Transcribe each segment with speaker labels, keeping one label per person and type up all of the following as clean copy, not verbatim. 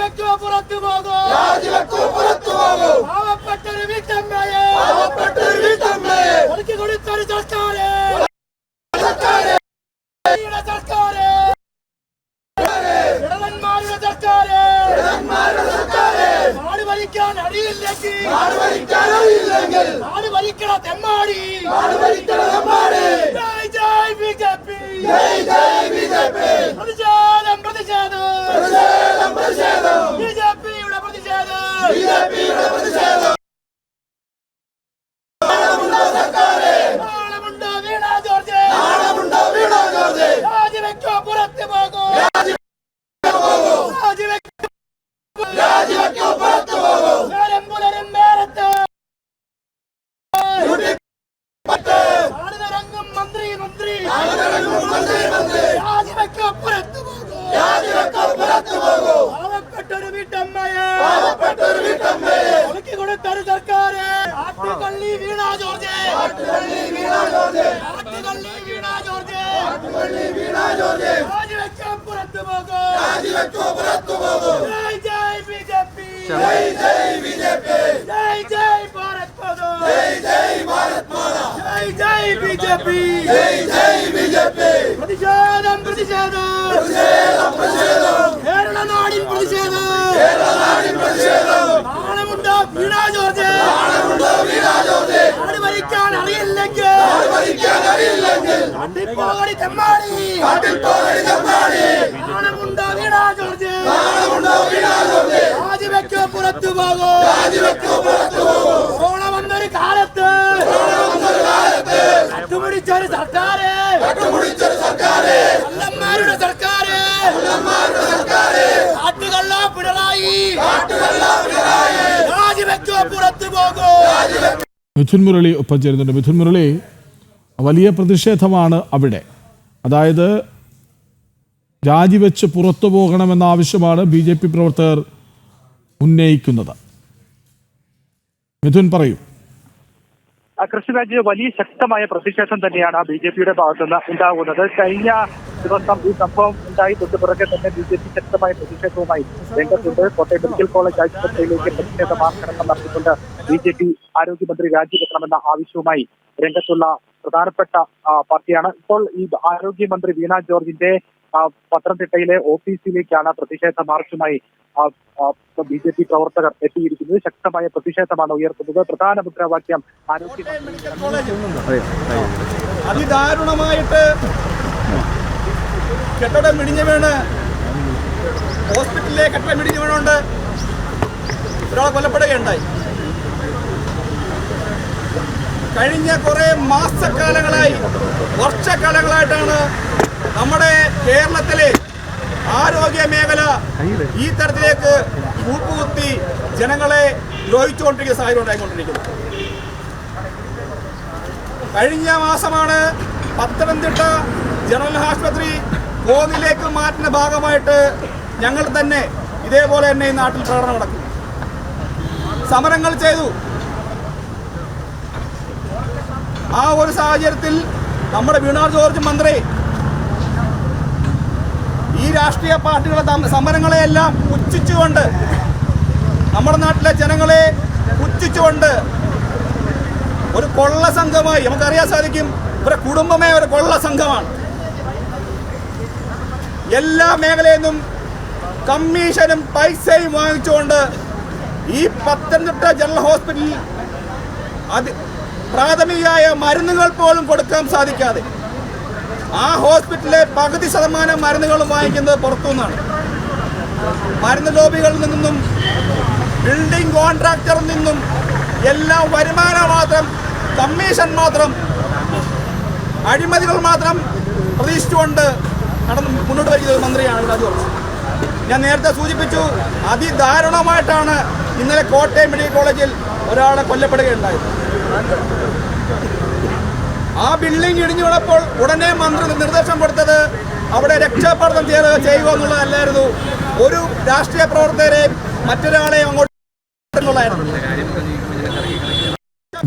Speaker 1: രാജിവെക്കോ പുറത്തു പോകൂ, പാവപ്പെട്ടൊരു വീട്ടമ്മയെ ഒതുക്കി കൊടുത്തൊരു സർക്കാര്, ഇടവന്മാരുടെ സർക്കാര്, നാട് ഭരിക്കാൻ അറിയില്ലെങ്കിൽ നാട് ഭരിക്കണ തെമ്മാടി. ജയ് ജയ് ബിജെപി, പ്രതിഷേധം പ്രതിഷേധം, ബിജെപിയുടെ പ്രതിഷേധം. നാണമുണ്ടോ വീണ ജോർജ്, രാജിവെക്കോ പുറത്തു പോകൂ, രാജിവെക്കോ പുറത്തു പോകൂ. നേരം പുലരും നേരത്ത് നാടിനിറങ്ങും മന്ത്രി, രാജിവെക്കോ പുറത്തു പോകൂ, പാവപ്പെട്ടൊരു വീട്ടമ്മയെ ഒതുക്കി കൊടുത്തൊരു സർക്കാര്. ആട്ടുകള്ളി വീണ ജോർജ്, രാജിവെക്കോ പുറത്തു പോകൂ, ജയ് ജയ് ബിജെപി, ജയ് ജയ് ഭാരത് മാതാ, ജയ് ജയ് ബിജെപി. പ്രതിഷേധം കേരള നാടിൻ പ്രതിഷേധം. നാണമുണ്ടോ വീണ ജോർജ്, നാട് ഭരിക്കാൻ അറിയില്ലെങ്കിൽ കാട്ടിപ്പോകടി തെമ്മാടി. നാണമുണ്ടോ വീണ ജോർജ്, രാജിവെക്കോ പുറത്തു പോകൂ. കൊറോണ വന്നൊരു കാലത്ത് കട്ടുപിടിച്ചൊരു സർക്കാര്, കള്ളന്മാരുടെ സർക്കാര്, കാട്ടുകള്ള പിണറായി, രാജിവെക്കോ പുറത്തു പോകൂ.
Speaker 2: മിഥുൻ മുരളി ഒപ്പം ചേരുന്നുണ്ട്. മിഥുൻ മുരളി, വലിയ പ്രതിഷേധമാണ് അവിടെ. അതായത് രാജിവെച്ച് പുറത്തു പോകണമെന്ന ആവശ്യമാണ് BJP പ്രവർത്തകർ ഉന്നയിക്കുന്നത്. മിഥുൻ പറയൂ.
Speaker 3: കൃഷിരാജ്, വലിയ ശക്തമായ പ്രതിഷേധം തന്നെയാണ് BJPയുടെ ഭാഗത്തുനിന്ന് ഉണ്ടാകുന്നത്. കഴിഞ്ഞ ദിവസം ഈ സംഭവം ഉണ്ടായി തൊട്ടുപിറകെ തന്നെ BJP ശക്തമായ പ്രതിഷേധവുമായി രംഗത്തുണ്ട്. കോട്ടയം മെഡിക്കൽ കോളേജ് ആശുപത്രിയിലേക്ക് പ്രതിഷേധ മാർഗം നടത്തിക്കൊണ്ട് BJP ആരോഗ്യമന്ത്രി രാജിവെക്കണമെന്ന ആവശ്യവുമായി രംഗത്തുള്ള പ്രധാനപ്പെട്ട പാർട്ടിയാണ്. ഇപ്പോൾ ഈ ആരോഗ്യമന്ത്രി വീണ ജോർജിന്റെ പത്തനംതിട്ടയിലെ ഓഫീസിലേക്കാണ് പ്രതിഷേധ മാർച്ചുമായി BJP പ്രവർത്തകർ എത്തിയിരിക്കുന്നത്. ശക്തമായ പ്രതിഷേധമാണ് ഉയർത്തുന്നത്. പ്രധാന മുദ്രാവാക്യം
Speaker 4: അതിദാരുണമായിട്ട് കെട്ടിടം ഇടിഞ്ഞു വീണ് ഹോസ്പിറ്റലിലെ കെട്ടിടം ഇടിഞ്ഞു വീണുകൊണ്ട് ഒരാൾ കൊല്ലപ്പെടുകയുണ്ടായി. കഴിഞ്ഞ കുറെ മാസക്കാലങ്ങളായി, വർഷക്കാലങ്ങളായിട്ടാണ് നമ്മുടെ കേരളത്തിലെ ആരോഗ്യ മേഖല ഈ തരത്തിലേക്ക് കൂപ്പുകുത്തി ജനങ്ങളെ ദ്രോഹിച്ചുകൊണ്ടിരിക്കുന്ന സാഹചര്യം ഉണ്ടായിക്കൊണ്ടിരിക്കുന്നത്. കഴിഞ്ഞ മാസമാണ് പത്തനംതിട്ട ജനറൽ ആശുപത്രി കോന്നിലേക്ക് മാറ്റുന്ന ഭാഗമായിട്ട് ഞങ്ങൾ തന്നെ ഇതേപോലെ തന്നെ ഈ നാട്ടിൽ പ്രകടനം നടക്കും, സമരങ്ങൾ ചെയ്തു. ആ ഒരു സാഹചര്യത്തിൽ നമ്മുടെ വീണ ജോർജ് മന്ത്രി ഈ രാഷ്ട്രീയ പാർട്ടികളുടെ സമരങ്ങളെയെല്ലാം പുച്ഛിച്ചുകൊണ്ട്, നമ്മുടെ നാട്ടിലെ ജനങ്ങളെ പുച്ഛിച്ചുകൊണ്ട് ഒരു കൊള്ള സംഘമായി, നമുക്കറിയാൻ സാധിക്കും ഒരു കുടുംബമേ ഒരു കൊള്ള സംഘമാണ്. എല്ലാ മേഖലയിൽ നിന്നും കമ്മീഷനും പൈസയും വാങ്ങിച്ചുകൊണ്ട് ഈ പത്തനംതിട്ട ജനറൽ ഹോസ്പിറ്റലിൽ പ്രാഥമികമായ മരുന്നുകൾ പോലും കൊടുക്കാൻ സാധിക്കാതെ ആ ഹോസ്പിറ്റലിലെ പകുതി ശതമാനം മരുന്നുകളും വാങ്ങിക്കുന്നത് പുറത്തുനിന്നാണ്. മരുന്ന് ലോബികളിൽ നിന്നും ബിൽഡിംഗ് കോൺട്രാക്ടറിൽ നിന്നും എല്ലാം വരുമാനം മാത്രം, കമ്മീഷൻ മാത്രം, അഴിമതികൾ മാത്രം പ്രതീക്ഷിച്ചുകൊണ്ട് മുന്നോട്ട് വയ്ക്കുന്നത് മന്ത്രിയാണ് വീണ ജോർജ്. ഞാൻ നേരത്തെ സൂചിപ്പിച്ചു, അതിദാരുണമായിട്ടാണ് ഇന്നലെ കോട്ടയം മെഡിക്കൽ കോളേജിൽ ഒരാളെ കൊല്ലപ്പെടുകയുണ്ടായത്. ആ ബിൽഡിംഗ് ഇടിഞ്ഞു വീണപ്പോൾ ഉടനെ മന്ത്രി നിർദ്ദേശം കൊടുത്തത് അവിടെ രക്ഷാപ്രവർത്തനം ചെയ്യുക എന്നുള്ളതല്ലായിരുന്നു, ഒരു രാഷ്ട്രീയ പ്രവർത്തകരെ മറ്റൊരാളെയും അങ്ങോട്ട്.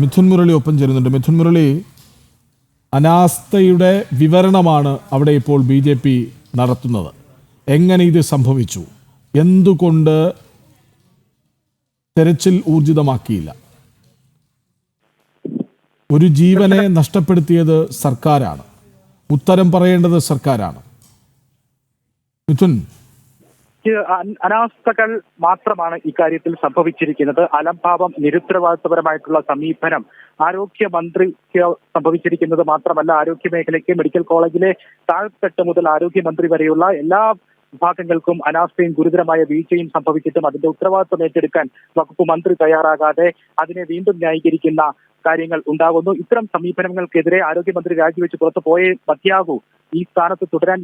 Speaker 2: മിഥുൻ മുരളി ഒപ്പം ചേരുന്നുണ്ട്. മിഥുൻ മുരളി, അനാസ്ഥയുടെ വിവരണമാണ് അവിടെ ഇപ്പോൾ BJP നടത്തുന്നത്. എങ്ങനെ ഇത് സംഭവിച്ചു? എന്തുകൊണ്ട് തെരച്ചിൽ ഊർജിതമാക്കിയില്ല? ഒരു ജീവനെ നഷ്ടപ്പെടുത്തിയത് സർക്കാരാണ്, ഉത്തരം പറയേണ്ടത് സർക്കാരാണ്. മിഥുൻ,
Speaker 3: അനാസ്ഥകൾ മാത്രമാണ് ഇക്കാര്യത്തിൽ സംഭവിച്ചിരിക്കുന്നത്. അലംഭാവം, നിരുത്തരവാദിത്വപരമായിട്ടുള്ള സമീപനം ആരോഗ്യമന്ത്രിക്ക് സംഭവിച്ചിരിക്കുന്നത് മാത്രമല്ല, ആരോഗ്യ മേഖലയ്ക്ക് മെഡിക്കൽ കോളേജിലെ താഴ്ത്തട്ട് മുതൽ ആരോഗ്യമന്ത്രി വരെയുള്ള എല്ലാ വിഭാഗങ്ങൾക്കും അനാസ്ഥയും ഗുരുതരമായ വീഴ്ചയും സംഭവിച്ചിട്ടും അതിന്റെ ഉത്തരവാദിത്വം ഏറ്റെടുക്കാൻ വകുപ്പ് മന്ത്രി തയ്യാറാകാതെ അതിനെ വീണ്ടും ന്യായീകരിക്കുന്ന കാര്യങ്ങൾ ഉണ്ടാകുന്നു. ഇത്തരം സമീപനങ്ങൾക്കെതിരെ ആരോഗ്യമന്ത്രി രാജിവെച്ച് പുറത്തു പോയേ മതിയാകൂ, ഈ സ്ഥാനത്ത് തുടരാൻ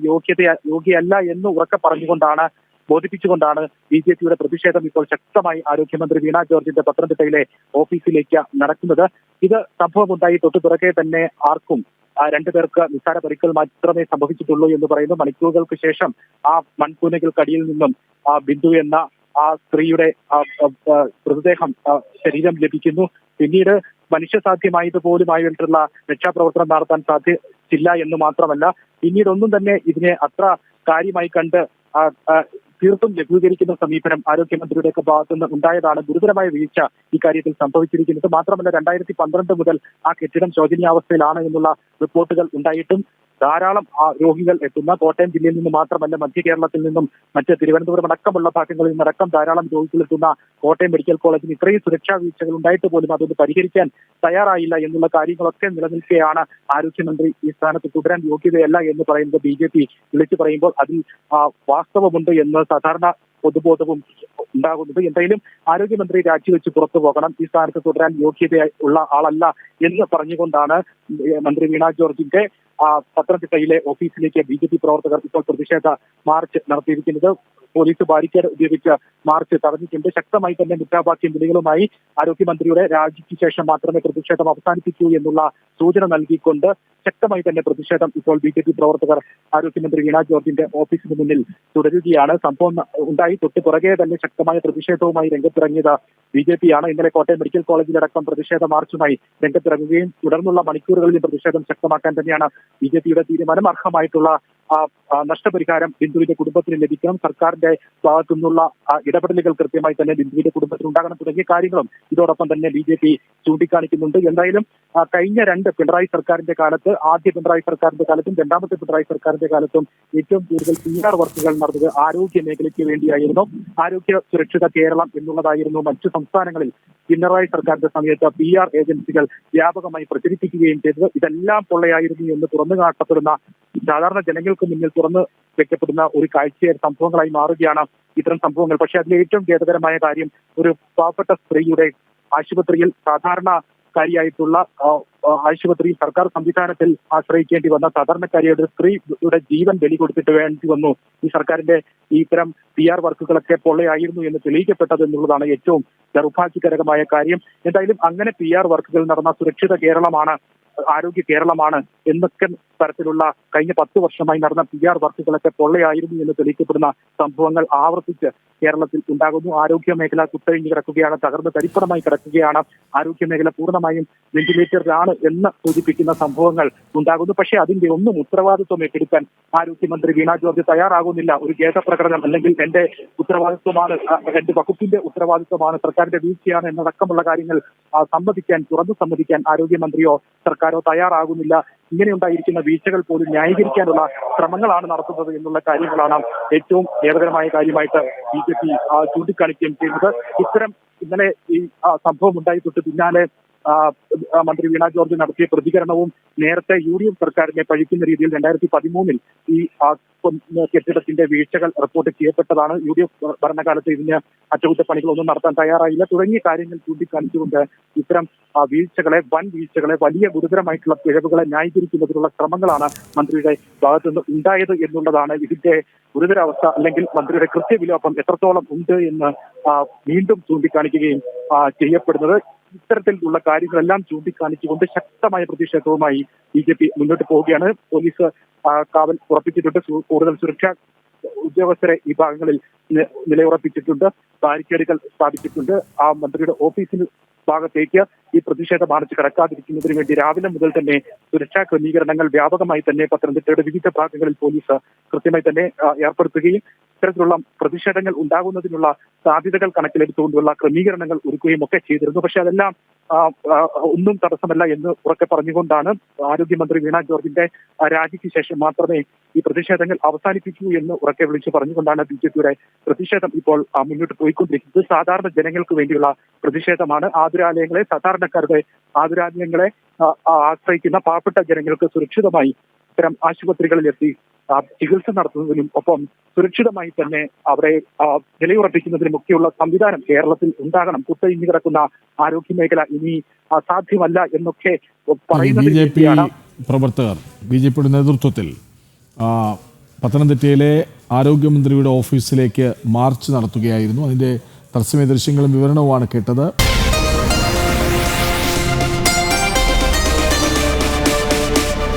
Speaker 3: യോഗ്യയല്ല എന്ന് ഉറക്കെ പറഞ്ഞുകൊണ്ടാണ്, ബോധിപ്പിച്ചുകൊണ്ടാണ് ബിജെപിയുടെ പ്രതിഷേധം ഇപ്പോൾ ശക്തമായി ആരോഗ്യമന്ത്രി വീണ ജോർജിന്റെ പത്തനംതിട്ടയിലെ ഓഫീസിലേക്ക് നടക്കുന്നത്. ഇത് സംഭവമുണ്ടായി തൊട്ടു പിറകെ തന്നെ ആർക്കും 2 പേർക്ക് നിസ്സാര പരിക്കുകൾ മാത്രമേ സംഭവിച്ചിട്ടുള്ളൂ എന്ന് പറയുന്നു. മണിക്കൂറുകൾക്ക് ശേഷം ആ മൺകൂനകൾക്കടിയിൽ നിന്നും ബിന്ദു എന്ന ആ സ്ത്രീയുടെ മൃതദേഹം ശരീരം ലഭിക്കുന്നു. പിന്നീട് മനുഷ്യസാധ്യമായതുപോലുമായിട്ടുള്ള രക്ഷാപ്രവർത്തനം നടത്താൻ സാധിച്ചില്ല എന്ന് മാത്രമല്ല, പിന്നീട് ഒന്നും തന്നെ ഇതിനെ അത്ര കാര്യമായി കണ്ട് തീർത്തും ലഘൂകരിക്കുന്ന സമീപനം ആരോഗ്യമന്ത്രിയുടെയൊക്കെ ഭാഗത്തുനിന്ന് ഉണ്ടായതാണ് ഗുരുതരമായ വീഴ്ച ഇക്കാര്യത്തിൽ സംഭവിച്ചിരിക്കുന്നത്. മാത്രമല്ല 2012 മുതൽ ആ കെട്ടിടം ശോചനീയാവസ്ഥയിലാണ് എന്നുള്ള റിപ്പോർട്ടുകൾ ഉണ്ടായിട്ടും ധാരാളം രോഗികൾ എത്തുന്ന കോട്ടയം ജില്ലയിൽ നിന്ന് മാത്രമല്ല, മധ്യ കേരളത്തിൽ നിന്നും മറ്റ് തിരുവനന്തപുരം അടക്കമുള്ള ഭാഗങ്ങളിൽ നിന്നടക്കം ധാരാളം രോഗികൾ എത്തുന്ന കോട്ടയം മെഡിക്കൽ കോളേജിന് ഇത്രയും സുരക്ഷാ വീഴ്ചകൾ ഉണ്ടായിട്ട് പോലും അതൊന്ന് പരിഹരിക്കാൻ തയ്യാറായില്ല എന്നുള്ള കാര്യങ്ങളൊക്കെ നിലനിൽക്കെയാണ് ആരോഗ്യമന്ത്രി ഈ സ്ഥാനത്ത് തുടരാൻ യോഗ്യതയല്ല എന്ന് പറയുന്നത് ബിജെപി വിളിച്ചു പറയുമ്പോൾ അതിൽ വാസ്തവമുണ്ട് എന്ന് സാധാരണ പൊതുബോധവും ഉണ്ടാകുന്നത്. എന്തായാലും ആരോഗ്യമന്ത്രി രാജിവെച്ച് പുറത്തു പോകണം, ഈ സ്ഥാനത്ത് തുടരാൻ യോഗ്യത ഉള്ള ആളല്ല എന്ന് പറഞ്ഞുകൊണ്ടാണ് മന്ത്രി വീണ ജോർജിന്റെ പത്തനംതിട്ടയിലെ ഓഫീസിലേക്ക് ബിജെപി പ്രവർത്തകർ ഇപ്പോൾ പ്രതിഷേധ മാർച്ച് നടത്തിയിരിക്കുന്നത്. പോലീസ് ബാരിക്കേഡ് ഉപയോഗിച്ച് മാർച്ച് തടഞ്ഞിട്ടുണ്ട്. ശക്തമായി തന്നെ മുദ്രാവാക്യം വിളികളുമായി ആരോഗ്യമന്ത്രിയുടെ രാജിക്ക് ശേഷം മാത്രമേ പ്രതിഷേധം അവസാനിപ്പിക്കൂ എന്നുള്ള സൂചന നൽകിക്കൊണ്ട് ശക്തമായി തന്നെ പ്രതിഷേധം ഇപ്പോൾ ബിജെപി പ്രവർത്തകർ ആരോഗ്യമന്ത്രി വീണ ജോർജിന്റെ ഓഫീസിന് മുന്നിൽ തുടരുകയാണ്. സംഭവം ഉണ്ടായി തൊട്ട് പുറകെ തന്നെ ശക്തമായ പ്രതിഷേധവുമായി രംഗത്തിറങ്ങിയത് ബിജെപിയാണ്. ഇന്നലെ കോട്ടയം മെഡിക്കൽ കോളേജിലടക്കം പ്രതിഷേധ മാർച്ചുമായി രംഗത്തിറങ്ങുകയും തുടർന്നുള്ള മണിക്കൂറുകളിൽ പ്രതിഷേധം ശക്തമാക്കാൻ തന്നെയാണ് ബിജെപിയുടെ തീരുമാനം. അർഹമായിട്ടുള്ള നഷ്ടപരിഹാരം ബിന്ദുവിന്റെ കുടുംബത്തിന് ലഭിക്കണം, സർക്കാരിന്റെ ഭാഗത്തു നിന്നുള്ള ഇടപെടലുകൾ കൃത്യമായി തന്നെ ബിന്ദുവിന്റെ കുടുംബത്തിന് ഉണ്ടാകണം തുടങ്ങിയ കാര്യങ്ങളും ഇതോടൊപ്പം തന്നെ ബിജെപി ചൂണ്ടിക്കാണിക്കുന്നുണ്ട്. എന്തായാലും കഴിഞ്ഞ 2 പിണറായി സർക്കാരിന്റെ കാലത്ത്, ആദ്യ പിണറായി സർക്കാരിന്റെ കാലത്തും രണ്ടാമത്തെ പിണറായി സർക്കാരിന്റെ കാലത്തും ഏറ്റവും കൂടുതൽ PR വർക്കുകൾ നടന്നത് ആരോഗ്യ മേഖലയ്ക്ക് വേണ്ടിയായിരുന്നു. ആരോഗ്യ സുരക്ഷിത കേരളം എന്നുള്ളതായിരുന്നു മറ്റു സംസ്ഥാനങ്ങളിൽ പിണറായി സർക്കാരിന്റെ സമയത്ത് PR ഏജൻസികൾ വ്യാപകമായി പ്രചരിപ്പിക്കുകയും ചെയ്തത്. ഇതെല്ലാം പൊള്ളയായിരുന്നു എന്ന് തുറന്നു കാട്ടപ്പെടുന്ന, സാധാരണ ജനങ്ങൾക്ക് മുന്നിൽ തുറന്നു വെക്കപ്പെടുന്ന ഒരു സംഭവങ്ങളായി മാറുകയാണ് ഇത്തരം സംഭവങ്ങൾ. പക്ഷേ അതിൽ ഏറ്റവും ഖേദകരമായ കാര്യം, ഒരു പാവപ്പെട്ട സ്ത്രീയുടെ ആശുപത്രിയിൽ, സാധാരണക്കാരിയായിട്ടുള്ള ആശുപത്രിയിൽ സർക്കാർ സംവിധാനത്തിൽ ആശ്രയിക്കേണ്ടി വന്ന സാധാരണക്കാരിയുടെ സ്ത്രീയുടെ ജീവൻ ബലി കൊടുത്തിട്ട് വേണ്ടി വന്നു ഈ സർക്കാരിന്റെ ഇത്തരം PR വർക്കുകളൊക്കെ പൊള്ളയായിരുന്നു എന്ന് തെളിയിക്കപ്പെട്ടത് എന്നുള്ളതാണ് ഏറ്റവും ദൗർഭാഗ്യകരമായ കാര്യം. എന്തായാലും അങ്ങനെ PR വർക്കുകൾ നടന്ന സുരക്ഷിത കേരളമാണ്, ആരോഗ്യ കേരളമാണ് എന്നൊക്കെ തരത്തിലുള്ള കഴിഞ്ഞ 10 വർഷമായി നടന്ന PR വർക്കുകളൊക്കെ പൊള്ളയായിരുന്നു എന്ന് തെളിയിക്കപ്പെടുന്ന സംഭവങ്ങൾ ആവർത്തിച്ച് കേരളത്തിൽ ഉണ്ടാകുന്നു. ആരോഗ്യ മേഖല കുത്തഴിഞ്ഞു കിടക്കുകയാണ്, തകർന്ന് തരിപ്പണമായി കിടക്കുകയാണ്. ആരോഗ്യ മേഖല പൂർണ്ണമായും വെന്റിലേറ്ററിലാണ് എന്ന് സൂചിപ്പിക്കുന്ന സംഭവങ്ങൾ ഉണ്ടാകുന്നു. പക്ഷേ അതിന്റെ ഒന്നും ഉത്തരവാദിത്വം ഏറ്റെടുക്കാൻ ആരോഗ്യമന്ത്രി വീണ ജോർജ് തയ്യാറാകുന്നില്ല. ഒരു ഖേദപ്രകടനം അല്ലെങ്കിൽ എന്റെ ഉത്തരവാദിത്വമാണ്, എന്റെ വകുപ്പിന്റെ ഉത്തരവാദിത്വമാണ്, സർക്കാരിന്റെ വീഴ്ചയാണ് എന്നടക്കമുള്ള കാര്യങ്ങൾ തുറന്നു സമ്മതിക്കാൻ ആരോഗ്യമന്ത്രിയോ സർക്കാരോ തയ്യാറാകുന്നില്ല. ഇങ്ങനെയുണ്ടായിരിക്കുന്ന വീഴ്ചകൾ പോലും ന്യായീകരിക്കാനുള്ള ശ്രമങ്ങളാണ് നടത്തുന്നത് എന്നുള്ള കാര്യങ്ങളാണ് ഏറ്റവും ഖേദകരമായ കാര്യമായിട്ട് ബിജെപി ചൂണ്ടിക്കാണിക്കുകയും ചെയ്യുന്നത്. ഇന്നലെ ഈ സംഭവം ഉണ്ടായി തൊട്ട് പിന്നാലെ മന്ത്രി വീണ ജോർജ് നടത്തിയ പ്രതികരണവും നേരത്തെ UDF സർക്കാരിനെ പഴിക്കുന്ന രീതിയിൽ 2013 ഈ കെട്ടിടത്തിന്റെ വീഴ്ചകൾ റിപ്പോർട്ട് ചെയ്യപ്പെട്ടതാണ്. UDF ഭരണകാലത്ത് ഇതിന് അറ്റകുറ്റപ്പണികളൊന്നും നടത്താൻ തയ്യാറായില്ല തുടങ്ങിയ കാര്യങ്ങൾ ചൂണ്ടിക്കാണിച്ചുകൊണ്ട് ഇത്തരം വൻ വീഴ്ചകളെ, വലിയ ഗുരുതരമായിട്ടുള്ള പിഴവുകളെ ന്യായീകരിക്കുന്നതിനുള്ള ശ്രമങ്ങളാണ് മന്ത്രിയുടെ ഭാഗത്തുനിന്ന് ഉണ്ടായത് എന്നുള്ളതാണ് ഇതിന്റെ ഗുരുതരാവസ്ഥ. അല്ലെങ്കിൽ മന്ത്രിയുടെ കൃത്യവിലോപം എത്രത്തോളം ഉണ്ട് എന്ന് വീണ്ടും ചൂണ്ടിക്കാണിക്കുകയും ചെയ്യപ്പെടുന്നത്. ഇത്തരത്തിലുള്ള കാര്യങ്ങളെല്ലാം ചൂണ്ടിക്കാണിച്ചുകൊണ്ട് ശക്തമായ പ്രതിഷേധവുമായി BJP മുന്നോട്ട് പോവുകയാണ്. പോലീസ് കാവൽ ഉറപ്പിച്ചിട്ടുണ്ട്, കൂടുതൽ സുരക്ഷാ ഉദ്യോഗസ്ഥരെ ഈ ഭാഗങ്ങളിൽ നിലയുറപ്പിച്ചിട്ടുണ്ട്, ബാരിക്കേഡുകൾ സ്ഥാപിച്ചിട്ടുണ്ട്. ആ മന്ത്രിയുടെ ഓഫീസിന് ഭാഗത്തേക്ക് ഈ പ്രതിഷേധ മാർച്ച് കടക്കാതിരിക്കുന്നതിന് വേണ്ടി രാവിലെ മുതൽ തന്നെ സുരക്ഷാ ക്രമീകരണങ്ങൾ വ്യാപകമായി തന്നെ പത്തനംതിട്ടയുടെ വിവിധ ഭാഗങ്ങളിൽ പോലീസ് കൃത്യമായി തന്നെ ഏർപ്പെടുത്തുകയും ഇത്തരത്തിലുള്ള പ്രതിഷേധങ്ങൾ ഉണ്ടാകുന്നതിനുള്ള സാധ്യതകൾ കണക്കിലെടുത്തുകൊണ്ടുള്ള ക്രമീകരണങ്ങൾ ഒരുക്കുകയും ഒക്കെ ചെയ്തിരുന്നു. പക്ഷെ അതെല്ലാം ഒന്നും തടസ്സമല്ല എന്ന് ഉറക്കെ പറഞ്ഞുകൊണ്ടാണ് ആരോഗ്യമന്ത്രി വീണ ജോർജിന്റെ രാജിക്ക് ശേഷം മാത്രമേ ഈ പ്രതിഷേധങ്ങൾ അവസാനിപ്പിക്കൂ എന്ന് ഉറക്കെ വിളിച്ചു പറഞ്ഞുകൊണ്ടാണ് ബിജെപിയുടെ പ്രതിഷേധം ഇപ്പോൾ മുന്നോട്ട് പോയിക്കൊണ്ടിരിക്കുന്നത്. സാധാരണ ജനങ്ങൾക്ക് വേണ്ടിയുള്ള പ്രതിഷേധമാണ്. ആതുരാലയങ്ങളെ, സാധാരണക്കാരുടെ ആതുരാലയങ്ങളെ ആശ്രയിക്കുന്ന പാവപ്പെട്ട ജനങ്ങൾക്ക് സുരക്ഷിതമായി ഇത്തരം ആശുപത്രികളിലെത്തി ചികിത്സ നടത്തുന്നതിനും ഒപ്പം സുരക്ഷിതമായി തന്നെ അവരെ നിലയുറപ്പിക്കുന്നതിനും ഒക്കെയുള്ള സംവിധാനം കേരളത്തിൽ ഉണ്ടാകണം. കുത്തഴിഞ്ഞു കിടക്കുന്ന ആരോഗ്യ മേഖല ഇനി സാധ്യമല്ല എന്നൊക്കെ പറയുന്നത്.
Speaker 2: പ്രവർത്തകർ ബിജെപിയുടെ നേതൃത്വത്തിൽ പത്തനംതിട്ടയിലെ ആരോഗ്യമന്ത്രിയുടെ ഓഫീസിലേക്ക് മാർച്ച് നടത്തുകയായിരുന്നു. അതിന്റെ തത്സമയ ദൃശ്യങ്ങളും വിവരണവുമാണ് കേട്ടത്.